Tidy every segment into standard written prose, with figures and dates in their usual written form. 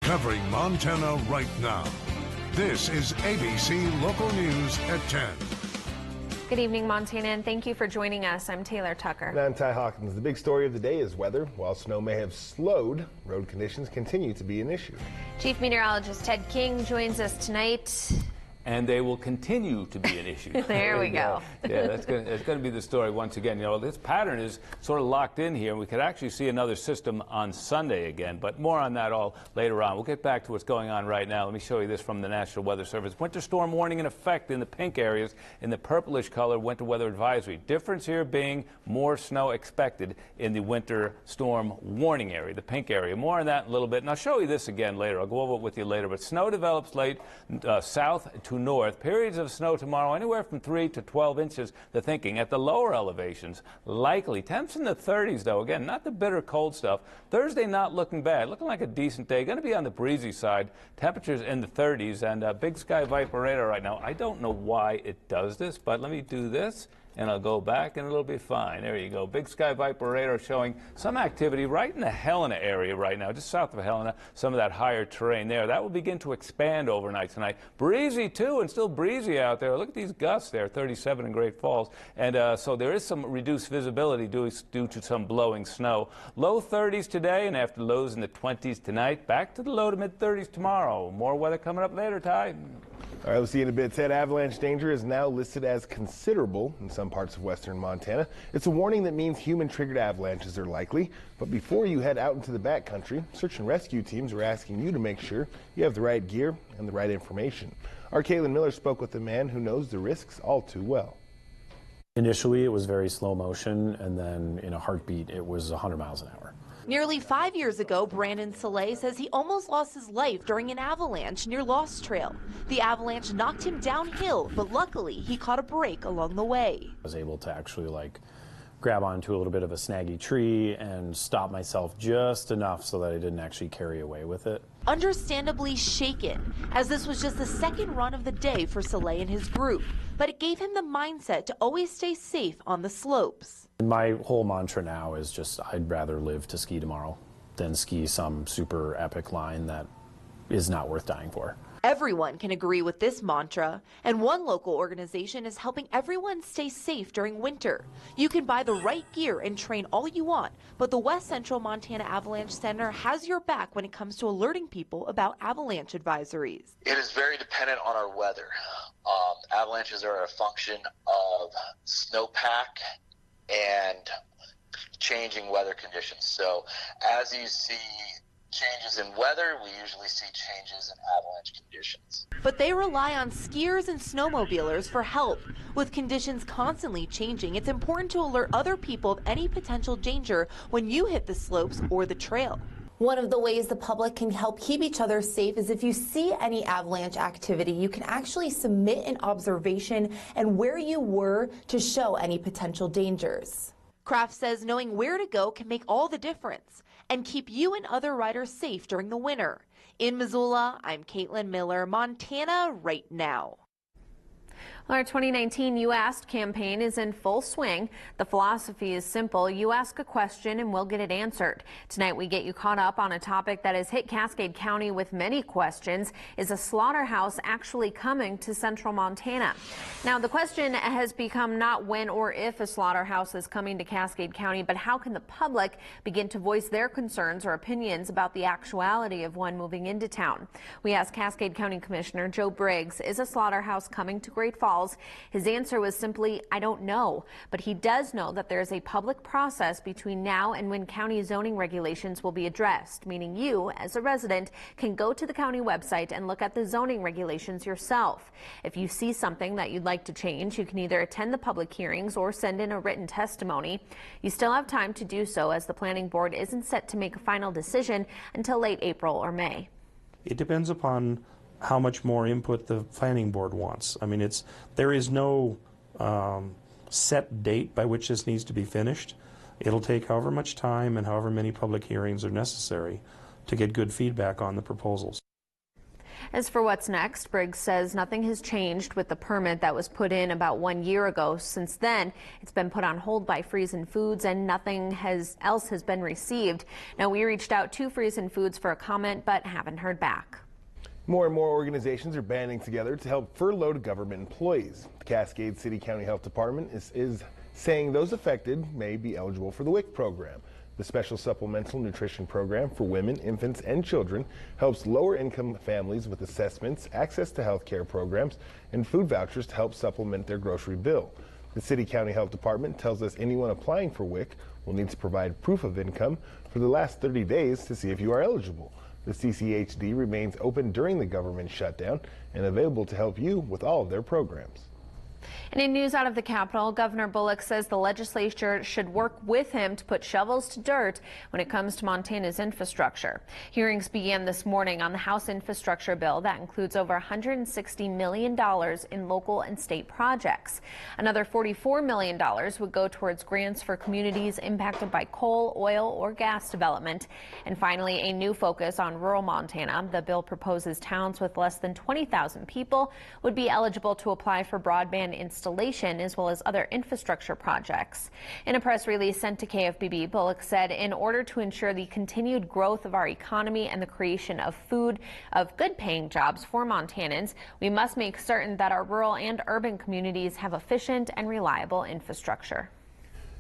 covering Montana right now. This is ABC Local News at 10. Good evening, Montana, and thank you for joining us. I'm Taylor Tucker. And I'm Ty Hawkins. The big story of the day is weather. While snow may have slowed, road conditions continue to be an issue. Chief Meteorologist Ted King joins us tonight. And they will continue to be an issue. There we go. Yeah, that's going to be the story once again. You know, this pattern is sort of locked in here, and we could actually see another system on Sunday again, but more on that all later on. We'll get back to what's going on right now. Let me show you this from the National Weather Service. Winter storm warning in effect in the pink areas. In the purplish color, winter weather advisory. Difference here being more snow expected in the winter storm warning area, the pink area. More on that in a little bit, and I'll show you this again later. I'll go over it with you later, but snow develops late south to north. Periods of snow tomorrow, anywhere from 3 to 12 inches, the thinking. At the lower elevations, likely. Temps in the 30s, though. Again, not the bitter cold stuff. Thursday not looking bad. Looking like a decent day. Going to be on the breezy side. Temperatures in the 30s, and Big Sky Viper radar right now. I don't know why it does this, but let me do this, and I'll go back, and it'll be fine. There you go. Big Sky Viper radar showing some activity right in the Helena area right now, just south of Helena, some of that higher terrain there. That will begin to expand overnight tonight. Breezy, too, and still breezy out there. Look at these gusts there, 37 in Great Falls. And so there is some reduced visibility due to some blowing snow. Low 30s today, and after lows in the 20s tonight, back to the low to mid-30s tomorrow. More weather coming up later, Ty. All right, we'll see you in a bit. Ted, avalanche danger is now listed as considerable in some parts of western Montana. It's a warning that means human-triggered avalanches are likely. But before you head out into the backcountry, search and rescue teams are asking you to make sure you have the right gear and the right information. Our Caitlin Miller spoke with a man who knows the risks all too well. Initially, it was very slow motion, and then in a heartbeat, it was 100 miles an hour. Nearly 5 years ago, Brandon Soleil says he almost lost his life during an avalanche near Lost Trail. The avalanche knocked him downhill, but luckily he caught a break along the way. I was able to actually grab onto a little bit of a snaggy tree and stop myself just enough so that I didn't actually carry away with it. Understandably shaken, as this was just the second run of the day for Soleil and his group, but it gave him the mindset to always stay safe on the slopes. My whole mantra now is just I'd rather live to ski tomorrow than ski some super epic line that is not worth dying for. Everyone can agree with this mantra, and one local organization is helping everyone stay safe during winter. You can buy the right gear and train all you want, but the West Central Montana Avalanche Center has your back when it comes to alerting people about avalanche advisories. It is very dependent on our weather. Avalanches are a function of snowpack and changing weather conditions. So as you see changes in weather, we usually see changes in avalanche conditions. But they rely on skiers and snowmobilers for help. With conditions constantly changing, it's important to alert other people of any potential danger when you hit the slopes or the trail. One of the ways the public can help keep each other safe is if you see any avalanche activity, you can actually submit an observation and where you were to show any potential dangers. Kraft says knowing where to go can make all the difference and keep you and other riders safe during the winter. In Missoula, I'm Caitlin Miller, Montana Right Now. Our 2019 You Asked campaign is in full swing. The philosophy is simple. You ask a question and we'll get it answered. Tonight we get you caught up on a topic that has hit Cascade County with many questions. Is a slaughterhouse actually coming to central Montana? Now the question has become not when or if a slaughterhouse is coming to Cascade County, but how can the public begin to voice their concerns or opinions about the actuality of one moving into town? We asked Cascade County Commissioner Joe Briggs, is a slaughterhouse coming to Great Falls? His answer was simply, I don't know, but he does know that there is a public process between now and when county zoning regulations will be addressed, meaning you, as a resident, can go to the county website and look at the zoning regulations yourself. If you see something that you'd like to change, you can either attend the public hearings or send in a written testimony. You still have time to do so, as the planning board isn't set to make a final decision until late April or May. It depends upon how much more input the planning board wants. I mean, there is no set date by which this needs to be finished. It'll take however much time and however many public hearings are necessary to get good feedback on the proposals. As for what's next, Briggs says nothing has changed with the permit that was put in about 1 year ago. Since then, it's been put on hold by Friesen Foods and nothing else has been received. Now, we reached out to Friesen Foods for a comment, but haven't heard back. More and more organizations are banding together to help furloughed government employees. The Cascade City County Health Department is saying those affected may be eligible for the WIC program. The Special Supplemental Nutrition Program for women, infants, and children helps lower-income families with assessments, access to health care programs, and food vouchers to help supplement their grocery bill. The City County Health Department tells us anyone applying for WIC will need to provide proof of income for the last 30 days to see if you are eligible. The CCHD remains open during the government shutdown and available to help you with all of their programs. And in news out of the Capitol, Governor Bullock says the legislature should work with him to put shovels to dirt when it comes to Montana's infrastructure. Hearings began this morning on the House infrastructure bill that includes over $160 million in local and state projects. Another $44 million would go towards grants for communities impacted by coal, oil, or gas development. And finally, a new focus on rural Montana. The bill proposes towns with less than 20,000 people would be eligible to apply for broadband installation as well as other infrastructure projects. In a press release sent to KFBB, Bullock said in order to ensure the continued growth of our economy and the creation of good paying jobs for Montanans, we must make certain that our rural and urban communities have efficient and reliable infrastructure.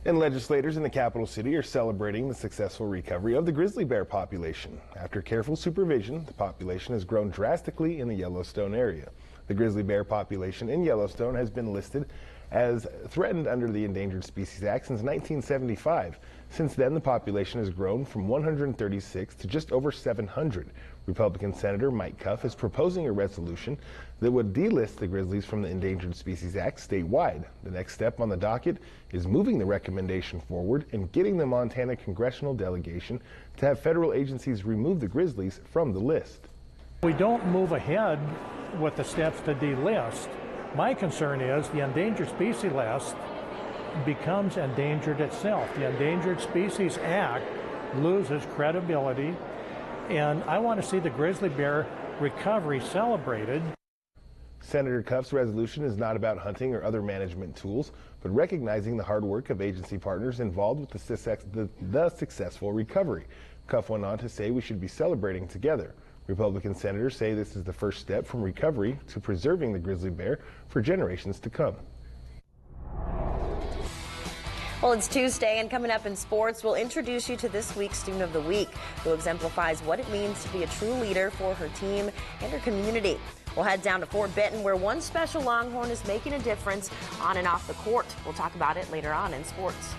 And legislators in the capital city are celebrating the successful recovery of the grizzly bear population. After careful supervision, the population has grown drastically in the Yellowstone area. The grizzly bear population in Yellowstone has been listed as threatened under the Endangered Species Act since 1975. Since then, the population has grown from 136 to just over 700. Republican Senator Mike Cuff is proposing a resolution that would delist the grizzlies from the Endangered Species Act statewide. The next step on the docket is moving the recommendation forward and getting the Montana congressional delegation to have federal agencies remove the grizzlies from the list. We don't move ahead with the steps to delist. My concern is the endangered species list becomes endangered itself. The Endangered Species Act loses credibility, and I want to see the grizzly bear recovery celebrated. Senator Cuff's resolution is not about hunting or other management tools, but recognizing the hard work of agency partners involved with the successful recovery. Cuff went on to say we should be celebrating together. Republican senators say this is the first step from recovery to preserving the grizzly bear for generations to come. Well, it's Tuesday, and coming up in sports, we'll introduce you to this week's Student of the Week, who exemplifies what it means to be a true leader for her team and her community. We'll head down to Fort Benton, where one special Longhorn is making a difference on and off the court. We'll talk about it later on in sports.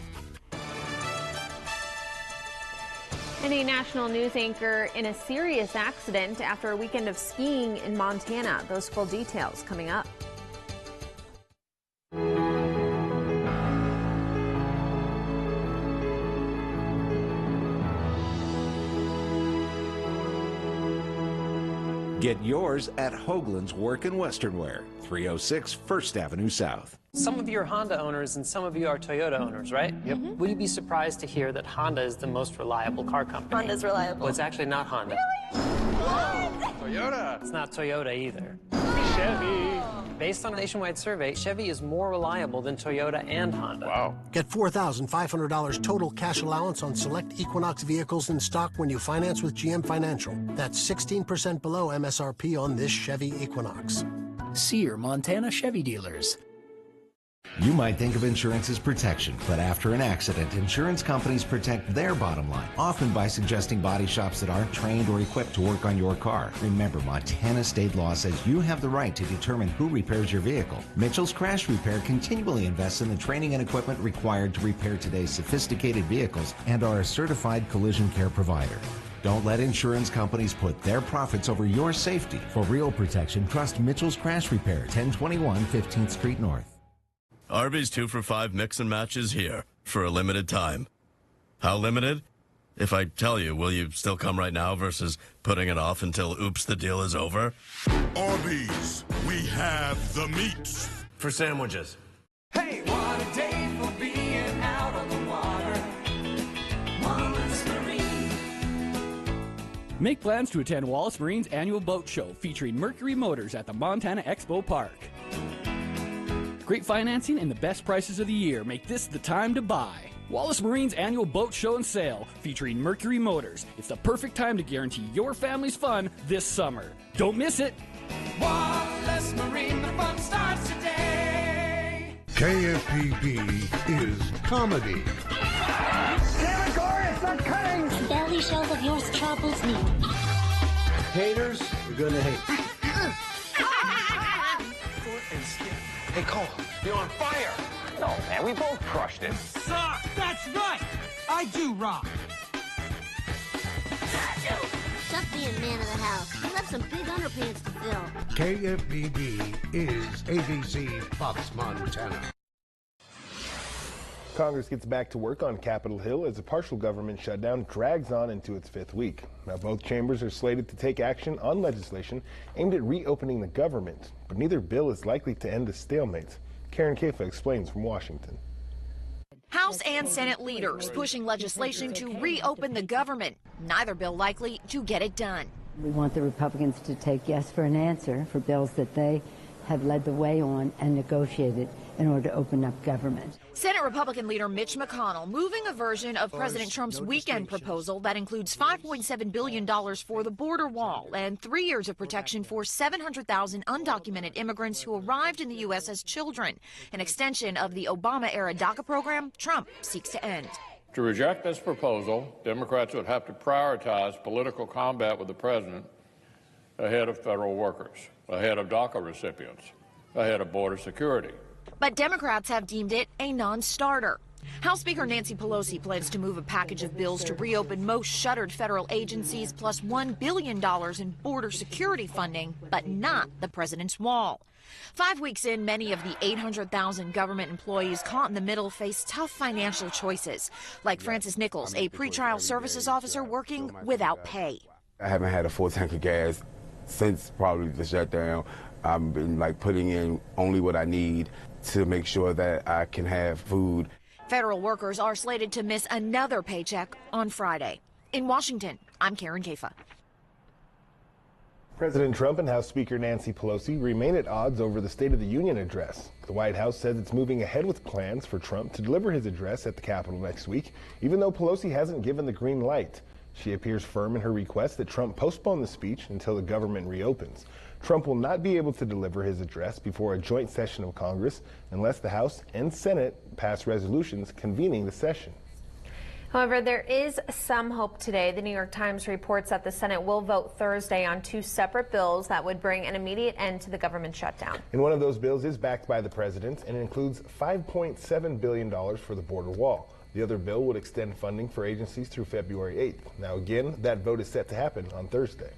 And a national news anchor in a serious accident after a weekend of skiing in Montana. Those full details coming up. Get yours at Hoagland's Work and Western Wear, 306 First Avenue South. Some of you are Honda owners and some of you are Toyota owners, right? Yep. Would you be surprised to hear that Honda is the most reliable car company? Honda's reliable. Well, it's actually not Honda. What? Toyota. It's not Toyota either. Chevy. Based on a nationwide survey, Chevy is more reliable than Toyota and Honda. Wow. Get $4,500 total cash allowance on select Equinox vehicles in stock when you finance with GM Financial. That's 16% below MSRP on this Chevy Equinox. See your Montana Chevy dealers. You might think of insurance as protection, but after an accident, insurance companies protect their bottom line, often by suggesting body shops that aren't trained or equipped to work on your car. Remember, Montana state law says you have the right to determine who repairs your vehicle. Mitchell's Crash Repair continually invests in the training and equipment required to repair today's sophisticated vehicles and are a certified collision care provider. Don't let insurance companies put their profits over your safety. For real protection, trust Mitchell's Crash Repair, 1021 15th Street North. Arby's 2 for $5 mix and match is here for a limited time. How limited? If I tell you, will you still come right now versus putting it off until oops, the deal is over? Arby's, we have the meats. For sandwiches. Hey, what a day for being out on the water. Wallace Marine. Make plans to attend Wallace Marine's annual boat show featuring Mercury Motors at the Montana Expo Park. Great financing and the best prices of the year make this the time to buy. Wallace Marine's annual boat show and sale featuring Mercury Motors. It's the perfect time to guarantee your family's fun this summer. Don't miss it. Wallace Marine, the fun starts today. KFBB is comedy. Damn it, Corey, it's not cutting. The belly shows of yours troubles me. Haters are gonna hate. Hey, Cole, you're on fire. No, man, we both crushed it. Suck! That's right! I do rock. Just being man of the house. You have some big underpants to fill. KFBB is ABC Fox Montana. Congress gets back to work on Capitol Hill as a partial government shutdown drags on into its 5th week. Now, both chambers are slated to take action on legislation aimed at reopening the government, but neither bill is likely to end the stalemate. Karen Kafa explains from Washington. House and Senate leaders pushing legislation to reopen the government. Neither bill likely to get it done. We want the Republicans to take yes for an answer for bills that they have led the way on and negotiated in order to open up government. Senate Republican leader Mitch McConnell moving a version of President Trump's weekend proposal that includes $5.7 billion for the border wall and 3 years of protection for 700,000 undocumented immigrants who arrived in the U.S. as children, an extension of the Obama-era DACA program Trump seeks to end. To reject this proposal, Democrats would have to prioritize political combat with the president ahead of federal workers, ahead of DACA recipients, ahead of border security. But Democrats have deemed it a non-starter. House Speaker Nancy Pelosi plans to move a package of bills to reopen most shuttered federal agencies plus $1 billion in border security funding, but not the president's wall. 5 weeks in, many of the 800,000 government employees caught in the middle face tough financial choices, like Francis Nichols, a pretrial services officer working without pay. I haven't had a full tank of gas since probably the shutdown. I've been putting in only what I need to make sure that I can have food. Federal workers are slated to miss another paycheck on Friday. In Washington, I'm Karen Kafa. President Trump and House Speaker Nancy Pelosi remain at odds over the State of the Union address. The White House says it's moving ahead with plans for Trump to deliver his address at the Capitol next week, even though Pelosi hasn't given the green light. She appears firm in her request that Trump postpone the speech until the government reopens. Trump will not be able to deliver his address before a joint session of Congress unless the House and Senate pass resolutions convening the session. However, there is some hope today. The New York Times reports that the Senate will vote Thursday on 2 separate bills that would bring an immediate end to the government shutdown. And one of those bills is backed by the president and includes $5.7 billion for the border wall. The other bill would extend funding for agencies through February 8th. Now again, that vote is set to happen on Thursday.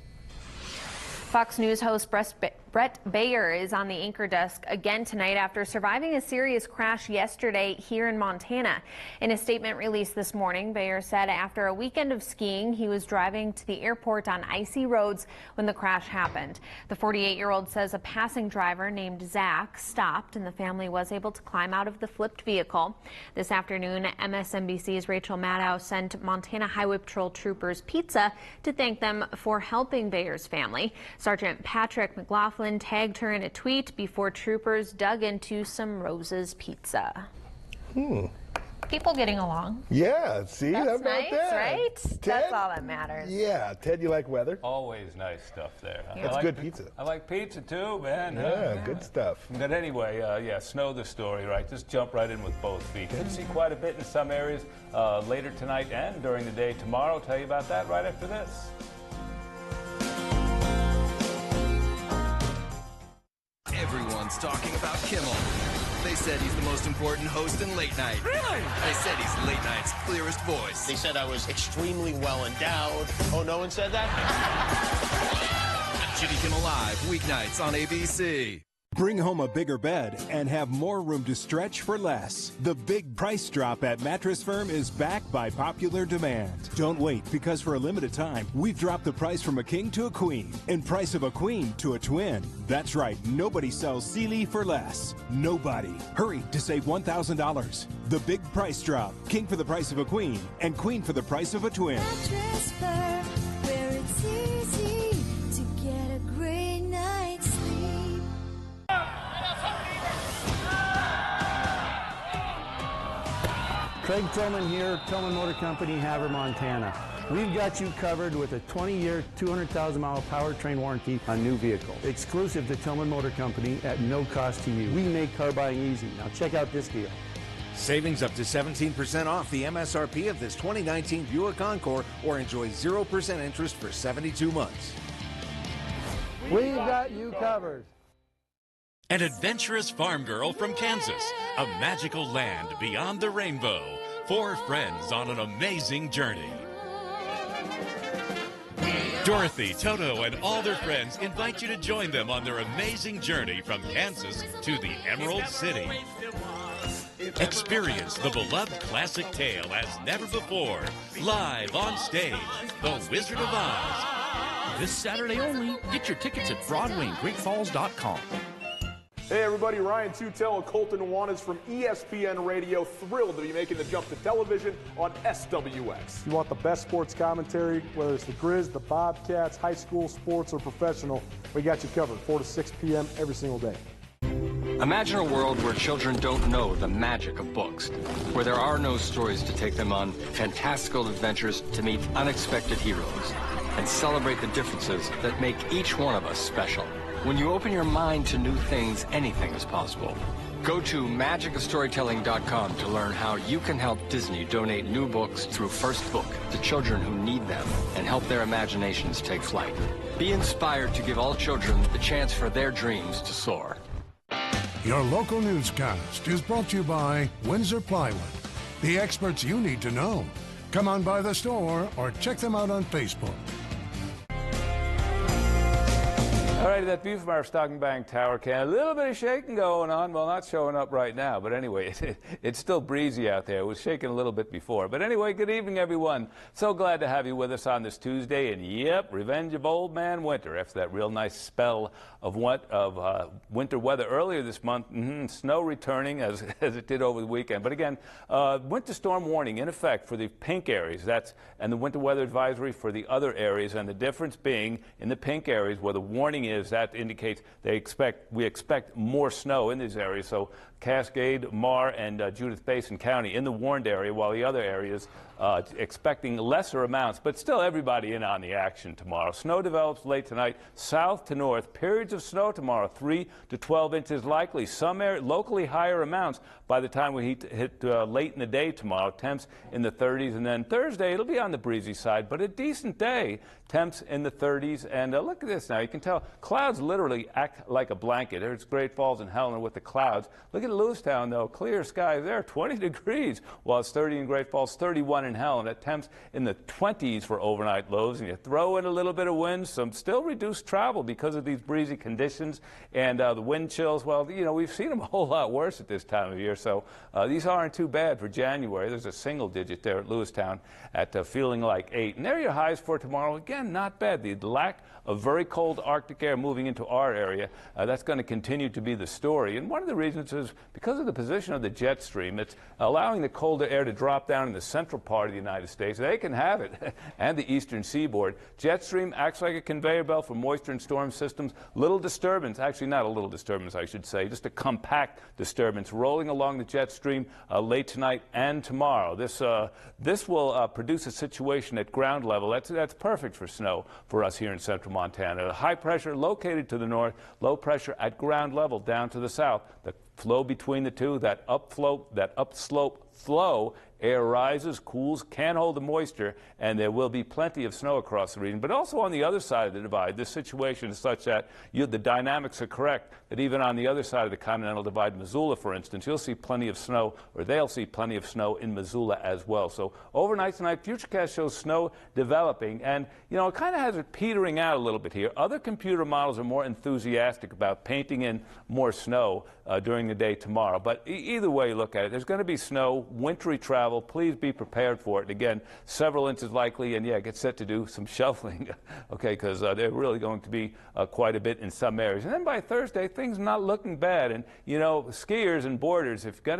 Fox News host Brett Bayer is on the anchor desk again tonight after surviving a serious crash yesterday here in Montana. In a statement released this morning, Bayer said after a weekend of skiing, he was driving to the airport on icy roads when the crash happened. The 48-year-old says a passing driver named Zach stopped and the family was able to climb out of the flipped vehicle. This afternoon, MSNBC's Rachel Maddow sent Montana Highway Patrol troopers pizza to thank them for helping Bayer's family. Sergeant Patrick McLaughlin tagged her in a tweet before troopers dug into some Rose's pizza. People getting along. Yeah, see, That's how about nice, that? right? Ted? That's all that matters. Yeah, Ted, you like weather? Always nice stuff there. Yeah. That's good pizza. I like pizza too, man. Yeah, good stuff. But anyway, yeah, snow the story, right? Just jump right in with both feet. Could see quite a bit in some areas later tonight and during the day tomorrow. I'll tell you about that right after this. Everyone's talking about Kimmel. They said he's the most important host in late night. Really? They said he's late night's clearest voice. They said I was extremely well endowed. Oh, no one said that? Jimmy Kimmel Live, weeknights on ABC. Bring home a bigger bed and have more room to stretch for less. The big price drop at Mattress Firm is back by popular demand. Don't wait, because for a limited time, we've dropped the price from a king to a queen and price of a queen to a twin. That's right, nobody sells Sealy for less. Nobody. Hurry to save $1,000. The big price drop. King for the price of a queen and queen for the price of a twin. Mattress Firm, where it's Craig Tillman here, Tillman Motor Company, Havre, Montana. We've got you covered with a 20-year, 200,000-mile powertrain warranty on new vehicles. Exclusive to Tillman Motor Company at no cost to you. We make car buying easy. Now check out this deal. Savings up to 17% off the MSRP of this 2019 Buick Encore, or enjoy 0% interest for 72 months. We've got you covered. An adventurous farm girl from Kansas, a magical land beyond the rainbow. 4 friends on an amazing journey. Dorothy, Toto, and all their friends invite you to join them on their amazing journey from Kansas to the Emerald City. Experience the beloved classic tale as never before, live on stage, The Wizard of Oz. This Saturday only. Get your tickets at Broadway and GreatFalls.com. Hey everybody, Ryan Tutel and Colton Nuanez from ESPN Radio, thrilled to be making the jump to television on SWX. You want the best sports commentary, whether it's the Grizz, the Bobcats, high school sports, or professional, we got you covered 4 to 6 p.m. every single day. Imagine a world where children don't know the magic of books, where there are no stories to take them on fantastical adventures to meet unexpected heroes, and celebrate the differences that make each one of us special. When you open your mind to new things, anything is possible. Go to magicofstorytelling.com to learn how you can help Disney donate new books through First Book to children who need them and help their imaginations take flight. Be inspired to give all children the chance for their dreams to soar. Your local newscast is brought to you by Windsor Plywood, the experts you need to know. Come on by the store or check them out on Facebook. All right, that view from our Stocking Bank Tower can a little bit of shaking going on. Well, not showing up right now, but anyway, it's still breezy out there. It was shaking a little bit before. But anyway, good evening, everyone. So glad to have you with us on this Tuesday. And yep, revenge of old man winter after that real nice spell of winter weather earlier this month. Snow returning as it did over the weekend. But again, winter storm warning in effect for the pink areas. And the winter weather advisory for the other areas. And the difference being in the pink areas where the warning is, that indicates we expect more snow in these areas. So Cascade, Marr, and Judith Basin County in the warned area, while the other areas expecting lesser amounts, but still everybody in on the action tomorrow. Snow develops late tonight, south to north. Periods of snow tomorrow, 3 to 12 inches likely. Some locally higher amounts by the time we hit late in the day tomorrow. Temps in the 30s, and then Thursday it'll be on the breezy side, but a decent day. Temps in the 30s, and look at this now. You can tell clouds literally act like a blanket. There's Great Falls and Helena with the clouds. Look at Lewistown, though. Clear skies there, 20 degrees, while it's 30 in Great Falls, 31 in Helena. Temps in the 20s for overnight lows, and you throw in a little bit of wind, some still reduced travel because of these breezy conditions and the wind chills. Well, you know, we've seen them a whole lot worse at this time of year, so these aren't too bad for January. There's a single digit there at Lewistown at feeling like 8. And there are your highs for tomorrow. Again, not bad. The lack of very cold Arctic air moving into our area, that's going to continue to be the story. And one of the reasons is because of the position of the jet stream. It's allowing the colder air to drop down in the central part of the United States. They can have it, and the eastern seaboard. Jet stream acts like a conveyor belt for moisture and storm systems. Little disturbance, actually not a little disturbance, I should say, just a compact disturbance rolling along the jet stream late tonight and tomorrow. This will produce a situation at ground level that's perfect for snow for us here in central Montana. High pressure located to the north, low pressure at ground level down to the south. The flow between the two, that upslope flow, air rises, cools, can hold the moisture, and there will be plenty of snow across the region. But also on the other side of the divide, this situation is such that the dynamics are correct, that even on the other side of the Continental Divide, Missoula, for instance, you'll see plenty of snow, or they'll see plenty of snow in Missoula as well. So overnight tonight, Futurecast shows snow developing, and, you know, it kind of has it petering out a little bit here. Other computer models are more enthusiastic about painting in more snow during the day tomorrow. But either way you look at it, there's going to be snow, wintry travel. Please be prepared for it. And again, several inches likely, and yeah, get set to do some shoveling, okay, because they're really going to be quite a bit in some areas. And then by Thursday, things not looking bad. And, you know, skiers and boarders, if you're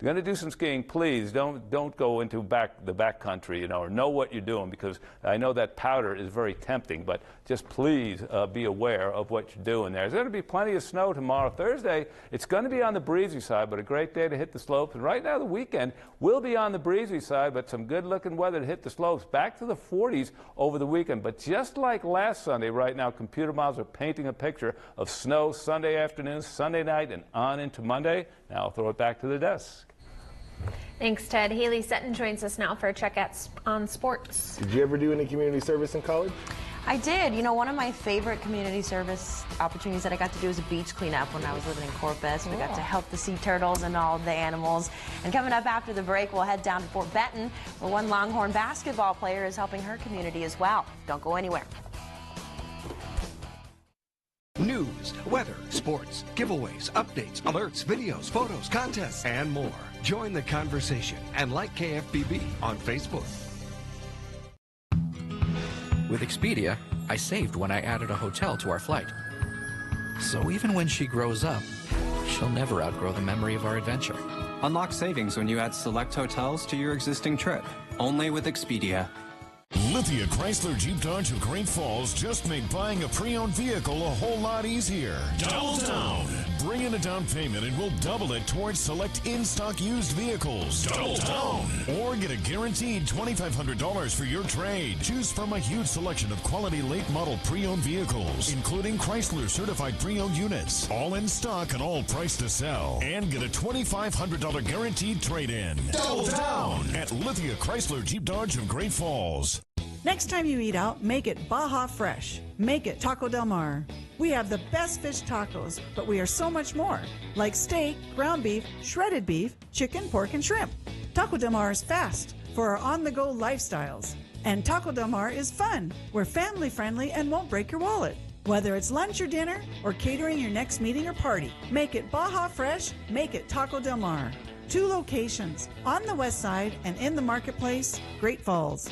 going to do some skiing, please don't go into the back country, you know, or know what you're doing, because I know that powder is very tempting, but just please be aware of what you're doing there. There's going to be plenty of snow tomorrow. Thursday, it's going to be on the breezy side, but a great day to hit the slopes. And right now, the weekend weekend. Will be on the breezy side, but some good-looking weather to hit the slopes. Back to the 40s over the weekend. But just like last Sunday, right now, computer models are painting a picture of snow Sunday afternoon, Sunday night, and on into Monday. Now I'll throw it back to the desk. Thanks, Ted. Haley Sutton joins us now for a check on sports. Did you ever do any community service in college? I did. You know, one of my favorite community service opportunities that I got to do was a beach cleanup when I was living in Corpus. We got to help the sea turtles and all the animals. And coming up after the break, we'll head down to Fort Benton, where one Longhorn basketball player is helping her community as well. Don't go anywhere. News, weather, sports, giveaways, updates, alerts, videos, photos, contests, and more. Join the conversation and like KFBB on Facebook. With Expedia, I saved when I added a hotel to our flight. So even when she grows up, she'll never outgrow the memory of our adventure. Unlock savings when you add select hotels to your existing trip. Only with Expedia. Lithia Chrysler Jeep Dodge of Great Falls just made buying a pre-owned vehicle a whole lot easier. Double down. Bring in a down payment and we'll double it towards select in-stock used vehicles. Double down. Or get a guaranteed $2,500 for your trade. Choose from a huge selection of quality late model pre-owned vehicles, including Chrysler certified pre-owned units, all in stock and all priced to sell. And get a $2,500 guaranteed trade-in. Double down at Lithia Chrysler Jeep Dodge of Great Falls. Next time you eat out, make it Baja Fresh. Make it Taco Del Mar. We have the best fish tacos, but we are so much more, like steak, ground beef, shredded beef, chicken, pork, and shrimp. Taco Del Mar is fast for our on-the-go lifestyles. And Taco Del Mar is fun. We're family-friendly and won't break your wallet. Whether it's lunch or dinner or catering your next meeting or party, make it Baja Fresh, make it Taco Del Mar. 2 locations, on the west side and in the marketplace, Great Falls.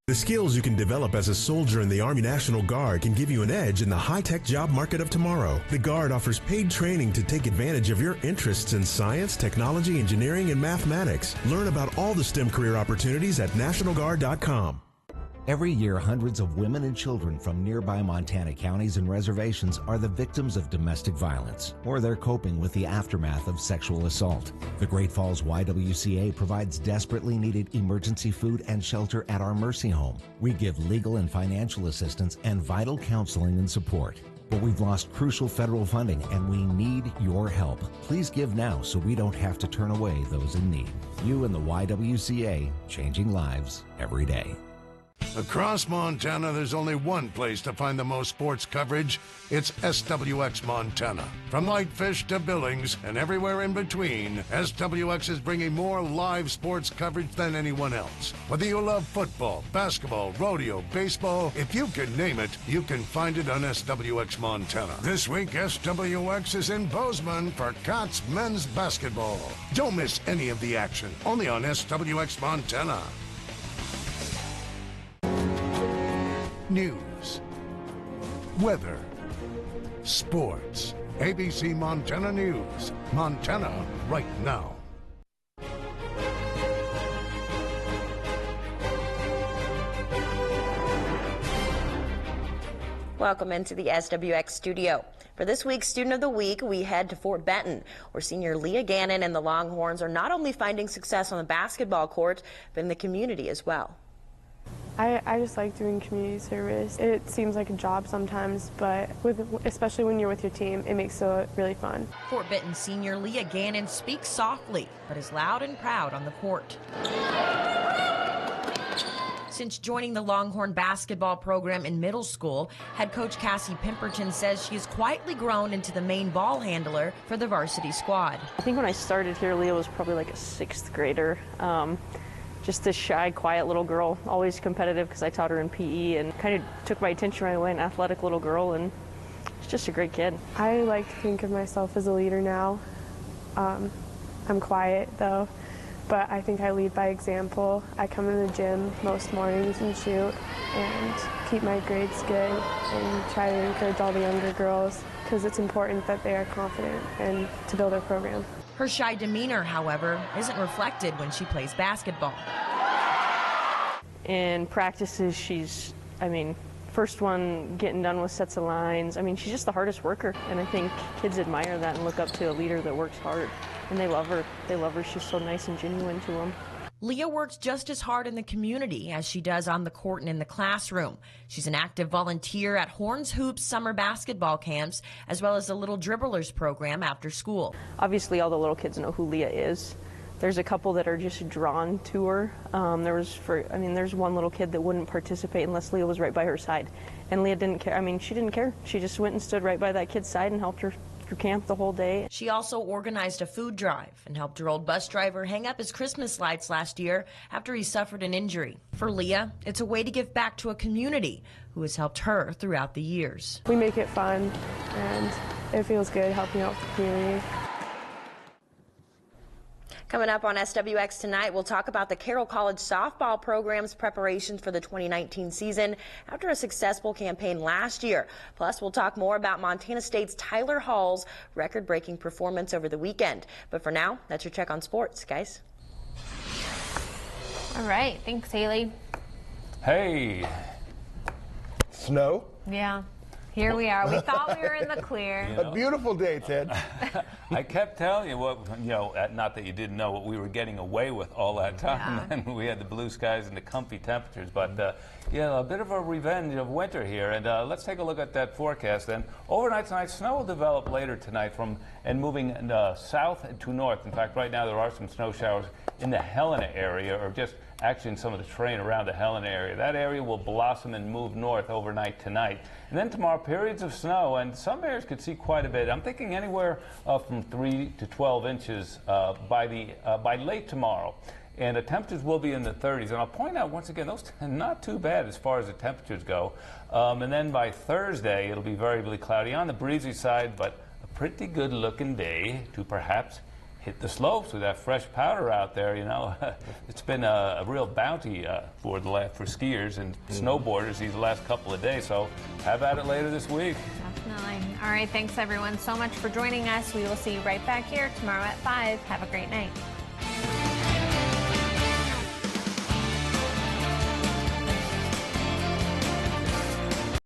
The skills you can develop as a soldier in the Army National Guard can give you an edge in the high-tech job market of tomorrow. The Guard offers paid training to take advantage of your interests in science, technology, engineering, and mathematics. Learn about all the STEM career opportunities at nationalguard.com. Every year, hundreds of women and children from nearby Montana counties and reservations are the victims of domestic violence, or they're coping with the aftermath of sexual assault. The Great Falls YWCA provides desperately needed emergency food and shelter at our Mercy Home. We give legal and financial assistance and vital counseling and support. But we've lost crucial federal funding and we need your help. Please give now so we don't have to turn away those in need. You and the YWCA, changing lives every day. Across Montana, there's only one place to find the most sports coverage. It's SWX Montana. From Lightfish to Billings and everywhere in between, SWX is bringing more live sports coverage than anyone else. Whether you love football, basketball, rodeo, baseball, if you can name it, you can find it on SWX Montana. This week, SWX is in Bozeman for Cots men's basketball. Don't miss any of the action, only on SWX Montana. News, weather, sports. ABC Montana News. Montana right now. Welcome into the SWX studio. For this week's Student of the Week, we head to Fort Benton, where senior Leah Gannon and the Longhorns are not only finding success on the basketball court, but in the community as well. I just like doing community service. It seems like a job sometimes, but especially when you're with your team, it makes it really fun. Fort Benton senior Leah Gannon speaks softly, but is loud and proud on the court. Since joining the Longhorn basketball program in middle school, head coach Cassie Pemberton says she has quietly grown into the main ball handler for the varsity squad. I think when I started here, Leah was probably like a 6th grader. Just a shy, quiet little girl, always competitive because I taught her in PE and kind of took my attention right away, an athletic little girl, and she's just a great kid. I like to think of myself as a leader now. I'm quiet though, but I think I lead by example. I come in the gym most mornings and shoot and keep my grades good and try to encourage all the younger girls because it's important that they are confident and to build their program. Her shy demeanor, however, isn't reflected when she plays basketball. In practices, she's, first one getting done with sets of lines. I mean, she's just the hardest worker, and I think kids admire that and look up to a leader that works hard, and they love her. They love her. She's so nice and genuine to them. Leah works just as hard in the community as she does on the court and in the classroom. She's an active volunteer at Horns Hoops summer basketball camps, as well as the Little Dribblers program after school. Obviously, all the little kids know who Leah is. There's a couple that are just drawn to her. There's one little kid that wouldn't participate unless Leah was right by her side. And Leah didn't care. I mean, she didn't care. She just went and stood right by that kid's side and helped her through camp the whole day. She also organized a food drive and helped her old bus driver hang up his Christmas lights last year after he suffered an injury. For Leah, it's a way to give back to a community who has helped her throughout the years. We make it fun, and it feels good helping out the community. Coming up on SWX tonight, we'll talk about the Carroll College softball program's preparations for the 2019 season after a successful campaign last year. Plus, we'll talk more about Montana State's Tyler Hall's record-breaking performance over the weekend. But for now, that's your check on sports, guys. All right. Thanks, Haley. Hey. Snow? Yeah. Here we are. We thought we were in the clear. A beautiful day, Ted. I kept telling you not that you didn't know what we were getting away with all that time. Yeah. And we had the blue skies and the comfy temperatures. But a bit of a revenge of winter here. And let's take a look at that forecast then. Overnight tonight, snow will develop later tonight and moving south to north. In fact, right now there are some snow showers in the Helena area, or just actually in some of the terrain around the Helena area. That area will blossom and move north overnight tonight. And then tomorrow, periods of snow, and some areas could see quite a bit. I'm thinking anywhere from 3 to 12 inches by late tomorrow. And the temperatures will be in the 30s. And I'll point out once again, those are not too bad as far as the temperatures go. And then by Thursday, it'll be variably cloudy on the breezy side, but a pretty good looking day to perhaps hit the slopes with that fresh powder out there. It's been a real bounty for skiers and snowboarders these last couple of days. So have at it later this week. Definitely. All right. Thanks, everyone, so much for joining us. We will see you right back here tomorrow at 5. Have a great night.